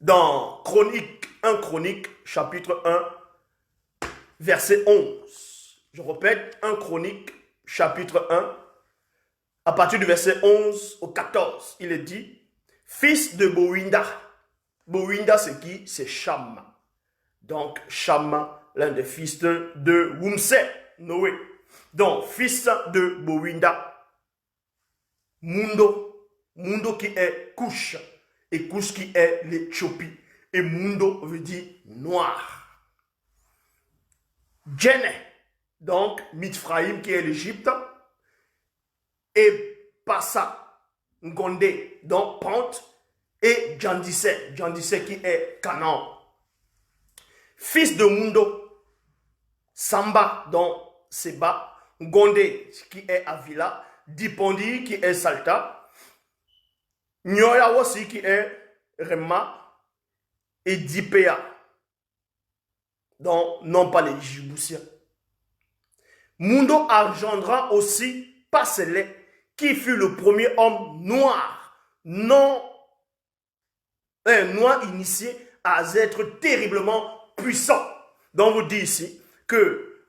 dans un Chronique, chapitre 1, verset 11. Je répète, un Chronique, chapitre 1, à partir du verset 11 au 14, il est dit, fils de Bowinda. Bowinda, c'est qui? C'est Cham. Donc, Cham, l'un des fils de Wumse, Noé. Donc, fils de Bowinda. Mundo. Mundo qui est Cush. Et Cush qui est l'Éthiopie. Et Mundo veut dire noir. Djenne. Donc, Mithraïm qui est l'Égypte. Et Passa. Ngondé. Donc, Pente. Et Djandisse. Djandisse qui est Canaan. Fils de Mundo, Samba, donc Seba, Gondé, qui est Avila, Dipondi, qui est Salta, Nyoya aussi, qui est Rema, et Dipea, donc non pas les Djiboutiens. Mundo engendra aussi Passelé, qui fut le premier homme noir, noir initié à être terriblement puissant. Donc, vous dit ici que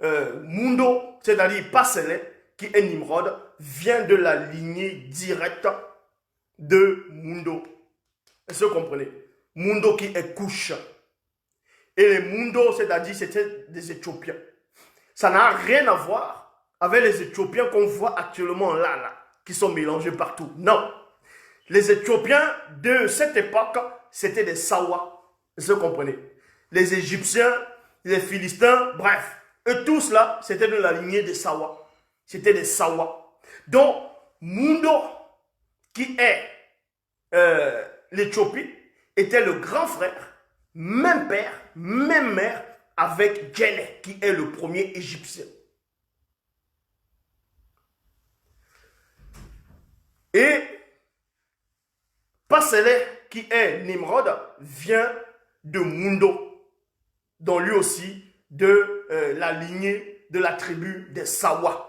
Mundo, c'est-à-dire Passelé, qui est Nimrod, vient de la lignée directe de Mundo. Est-ce que vous comprenez? Mundo qui est Cush. Et les Mundo, c'est-à-dire c'était des Éthiopiens. Ça n'a rien à voir avec les Éthiopiens qu'on voit actuellement là, qui sont mélangés partout. Non. Les Éthiopiens de cette époque, c'était des Sawa. Est-ce que vous comprenez? Les Égyptiens, les Philistins, bref, eux tous là, c'était de la lignée des Sawa. C'était des Sawa. Donc, Mundo, qui est l'Éthiopie, était le grand frère, même père, même mère, avec Djenne, qui est le premier Égyptien. Et Passelé, qui est Nimrod, vient de Mundo, dont lui aussi de la lignée de la tribu des Sawa.